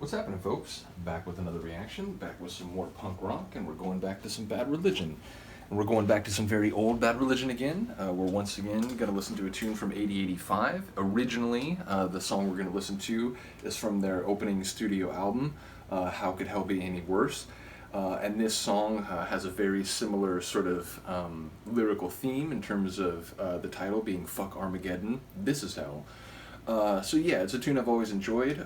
What's happening, folks? Back with another reaction, back with some more punk rock, and we're going back to some Bad Religion. And we're going back to some very old Bad Religion again. We're once again going to listen to a tune from 8085. Originally, the song we're going to listen to is from their opening studio album, How Could Hell Be Any Worse? And this song has a very similar sort of lyrical theme in terms of the title being Fuck Armageddon, This Is Hell. So yeah, it's a tune I've always enjoyed.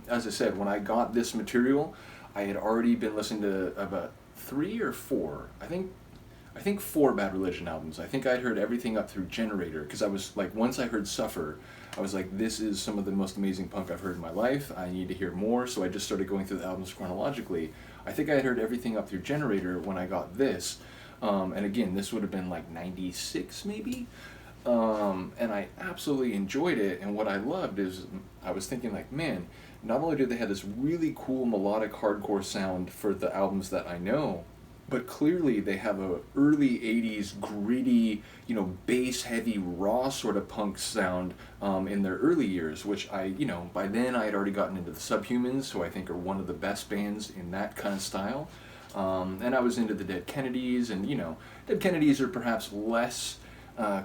As I said, when I got this material, I had already been listening to about three or four, I think four Bad Religion albums. I think I'd heard everything up through Generator, because I was like, once I heard Suffer, I was like, this is some of the most amazing punk I've heard in my life. I need to hear more, so I just started going through the albums chronologically. I think I had heard everything up through Generator when I got this. And again, this would have been like 96 maybe? And I absolutely enjoyed it, and what I loved is I was thinking like, man, not only do they have this really cool melodic hardcore sound for the albums that I know, but clearly they have a early 80s gritty, bass heavy raw sort of punk sound in their early years, which by then I had already gotten into the Subhumans, who I think are one of the best bands in that kind of style. And I was into the Dead Kennedys, and Dead Kennedys are perhaps less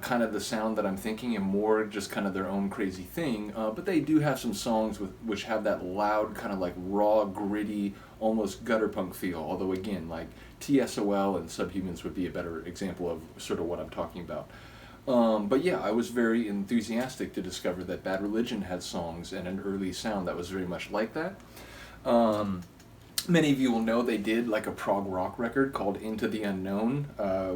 kind of the sound that I'm thinking, and more just kind of their own crazy thing. But they do have some songs which have that loud, kind of like raw, gritty, almost gutter punk feel. Although again, like TSOL and Subhumans would be a better example of sort of what I'm talking about. But yeah, I was very enthusiastic to discover that Bad Religion had songs and an early sound that was very much like that. Many of you will know they did like a prog rock record called Into the Unknown,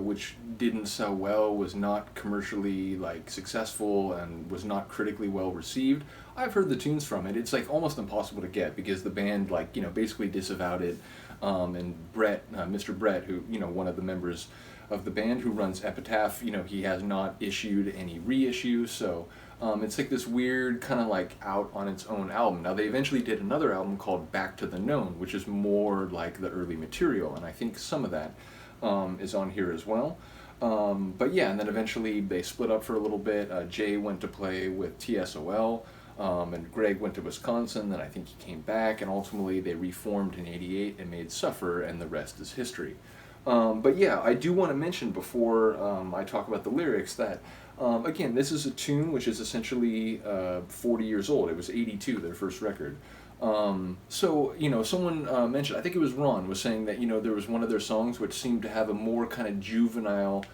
which didn't sell well, was not commercially successful, and was not critically well received. I've heard the tunes from it. It's like almost impossible to get because the band basically disavowed it. And Brett, Mr. Brett, who one of the members of the band who runs Epitaph, he has not issued any reissue, so it's like this weird kind of like out on its own album. Now they eventually did another album called Back to the Known, which is more like the early material, and I think some of that is on here as well. But yeah, and then eventually they split up for a little bit. Jay went to play with TSOL, and Greg went to Wisconsin, then I think he came back, and ultimately they reformed in '88 and made Suffer, and the rest is history. But yeah, I do want to mention before I talk about the lyrics that, again, this is a tune which is essentially 40 years old. It was '82, their first record. So, someone mentioned, I think it was Ron, was saying that, there was one of their songs which seemed to have a more kind of juvenile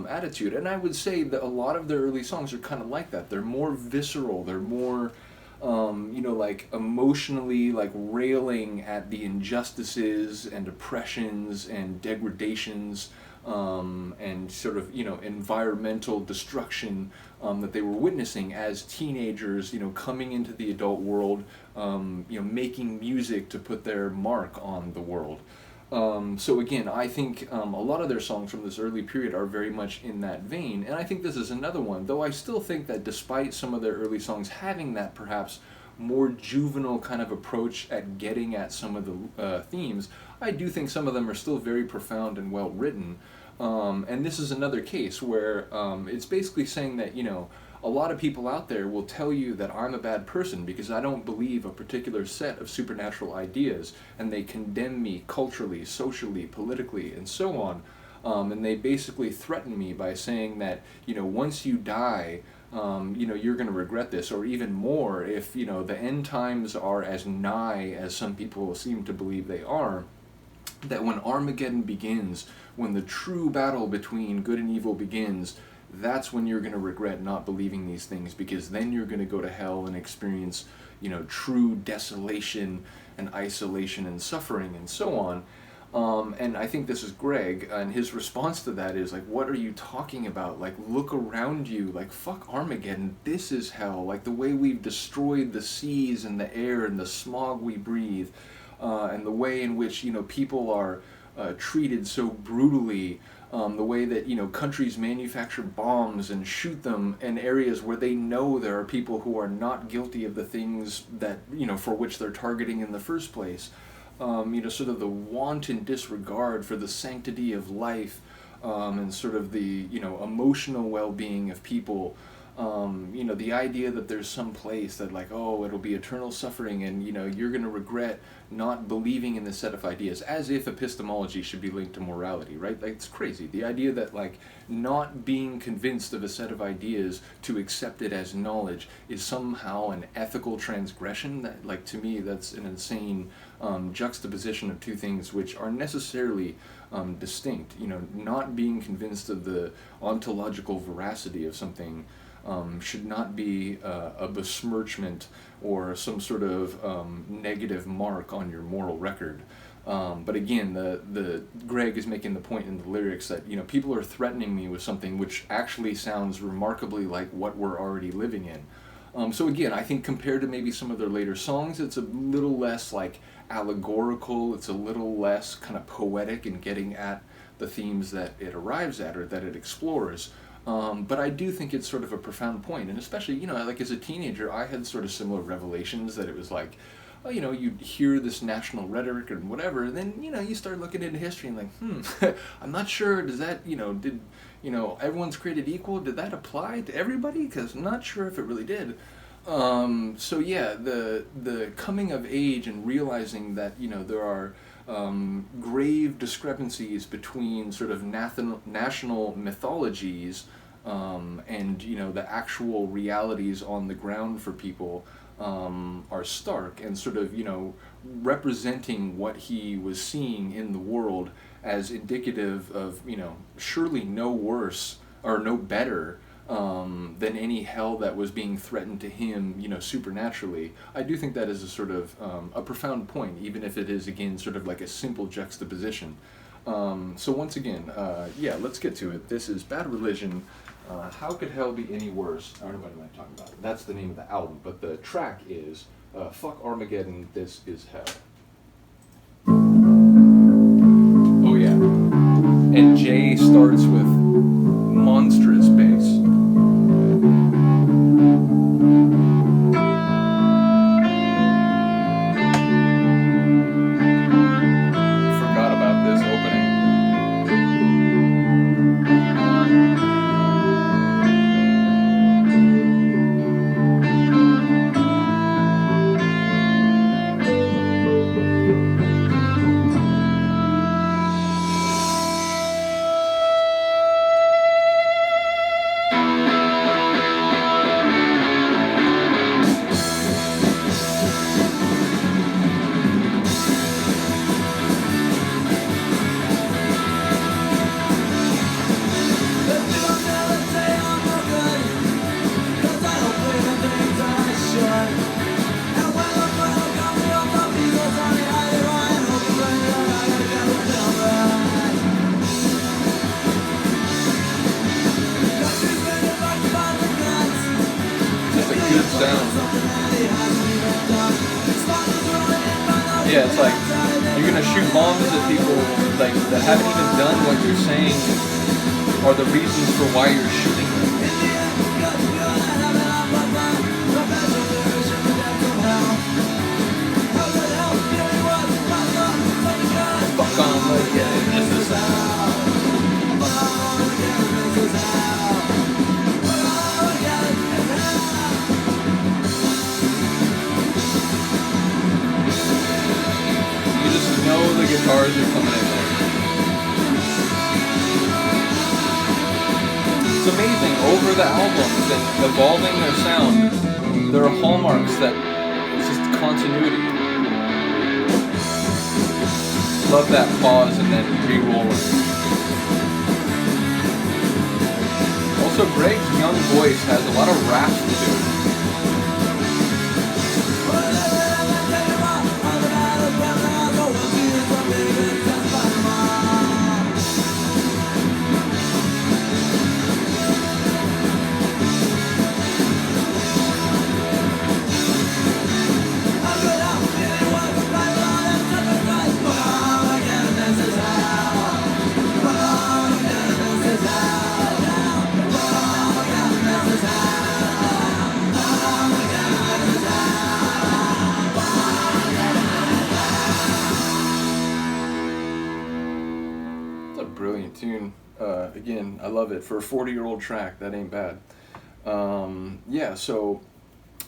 attitude. And I would say that a lot of their early songs are kind of like that. They're more visceral, they're more emotionally railing at the injustices and oppressions and degradations and sort of environmental destruction that they were witnessing as teenagers, coming into the adult world, making music to put their mark on the world. So again, I think a lot of their songs from this early period are very much in that vein, and I think this is another one, though I still think that despite some of their early songs having that perhaps more juvenile kind of approach at getting at some of the themes, I do think some of them are still very profound and well written. And this is another case where it's basically saying that, a lot of people out there will tell you that I'm a bad person because I don't believe a particular set of supernatural ideas, and they condemn me culturally, socially, politically, and so on. And they basically threaten me by saying that, once you die, you're going to regret this, or even more, if, the end times are as nigh as some people seem to believe they are, that when Armageddon begins, when the true battle between good and evil begins, that's when you're going to regret not believing these things, because then you're going to go to hell and experience, true desolation and isolation and suffering and so on. And I think this is Greg, and his response to that is what are you talking about? Look around you. Fuck Armageddon. This is hell. The way we've destroyed the seas and the air and the smog we breathe, and the way in which, people are treated so brutally, the way that countries manufacture bombs and shoot them in areas where they know there are people who are not guilty of the things that for which they're targeting in the first place. Sort of the wanton disregard for the sanctity of life, and sort of the emotional well-being of people, The idea that there's some place that like, oh, it'll be eternal suffering, and you're going to regret not believing in this set of ideas, as if epistemology should be linked to morality, right? Like, it's crazy. The idea that like not being convinced of a set of ideas to accept it as knowledge is somehow an ethical transgression. That, like, to me, that's an insane juxtaposition of two things which are necessarily distinct. Not being convinced of the ontological veracity of something should not be a besmirchment or some sort of negative mark on your moral record. But again, the Greg is making the point in the lyrics that people are threatening me with something which actually sounds remarkably like what we're already living in. So again, I think compared to maybe some of their later songs, it's a little less like allegorical. It's a little less kind of poetic in getting at the themes that it arrives at or that it explores. But I do think it's sort of a profound point, and especially, like as a teenager, I had sort of similar revelations that it was like, oh, you'd hear this national rhetoric and whatever, and then, you start looking into history and like, I'm not sure, does that, did, everyone's created equal, did that apply to everybody? Because I'm not sure if it really did. So yeah, the coming of age and realizing that, there are grave discrepancies between sort of national mythologies and the actual realities on the ground for people are stark, and sort of representing what he was seeing in the world as indicative of surely no worse or no better than any hell that was being threatened to him, supernaturally. I do think that is a sort of a profound point, even if it is, again, sort of like a simple juxtaposition. So once again, let's get to it. This is Bad Religion. How Could Hell Be Any Worse? I don't know what am I talking about. That's the name of the album, but the track is Fuck Armageddon, This Is Hell. Oh yeah. And Jay starts with monstrous bass. Forgot about this opening. Yeah, it's like you're gonna shoot bombs at people like that haven't even done what you're saying are the reasons for why you're shooting them. Fuck on, like, yeah, this is the guitars are coming in there. It's amazing, over the albums and evolving their sound, there are hallmarks that it's just continuity. Love that pause and then re-roll it. Also, Greg's young voice has a lot of rasp to it. Tune. Again, I love it. For a 40-year-old track, that ain't bad. Yeah, so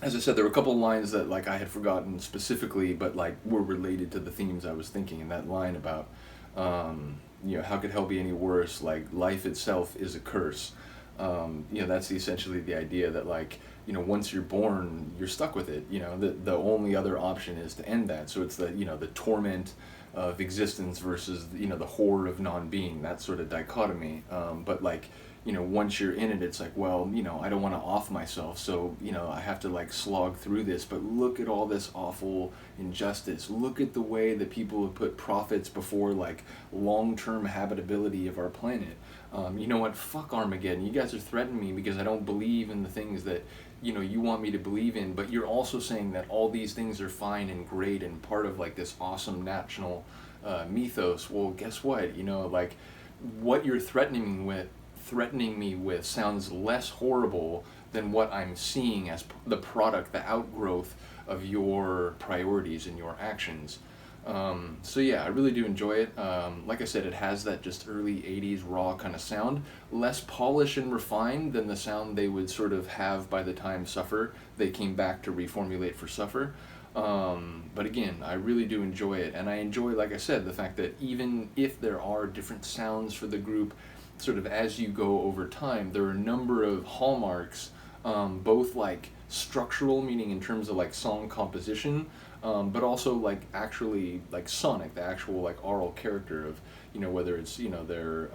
as I said, there were a couple of lines that like I had forgotten specifically, but like were related to the themes I was thinking. And that line about, how could hell be any worse? Like life itself is a curse. That's essentially the idea that like, once you're born, you're stuck with it. The only other option is to end that. So it's the torment of existence versus, the horror of non-being, that sort of dichotomy. But like, once you're in it, it's like, well, I don't want to off myself, so, I have to like slog through this, but look at all this awful injustice. Look at the way that people have put profits before like long-term habitability of our planet. You know what? Fuck Armageddon. You guys are threatening me because I don't believe in the things that, you want me to believe in, but you're also saying that all these things are fine and great and part of like this awesome national mythos. Well, guess what? Like what you're threatening me with sounds less horrible than what I'm seeing as the product, the outgrowth of your priorities and your actions. So yeah, I really do enjoy it. Like I said, it has that just early 80s raw kind of sound, less polished and refined than the sound they would sort of have by the time Suffer, they came back to reformulate for Suffer. But again, I really do enjoy it, and I enjoy, like I said, the fact that even if there are different sounds for the group, sort of as you go over time, there are a number of hallmarks, both like structural, meaning in terms of like song composition, but also like actually like sonic, the actual like aural character of, whether it's, their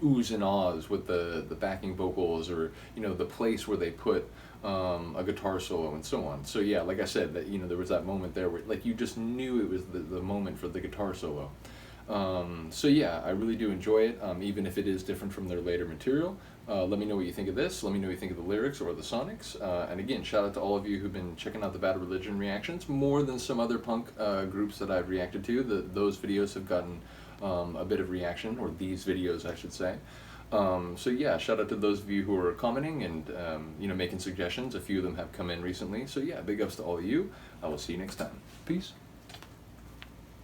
oohs and ahs with the backing vocals, or, the place where they put a guitar solo and so on. So yeah, like I said, that, there was that moment there where like you just knew it was the moment for the guitar solo. So yeah, I really do enjoy it, even if it is different from their later material. Let me know what you think of this. Let me know what you think of the lyrics or the sonics. And again, shout out to all of you who've been checking out the Bad Religion reactions more than some other punk groups that I've reacted to. Those videos have gotten a bit of reaction, or these videos, I should say. So yeah, shout out to those of you who are commenting and making suggestions. A few of them have come in recently. So yeah, big ups to all of you. I will see you next time. Peace.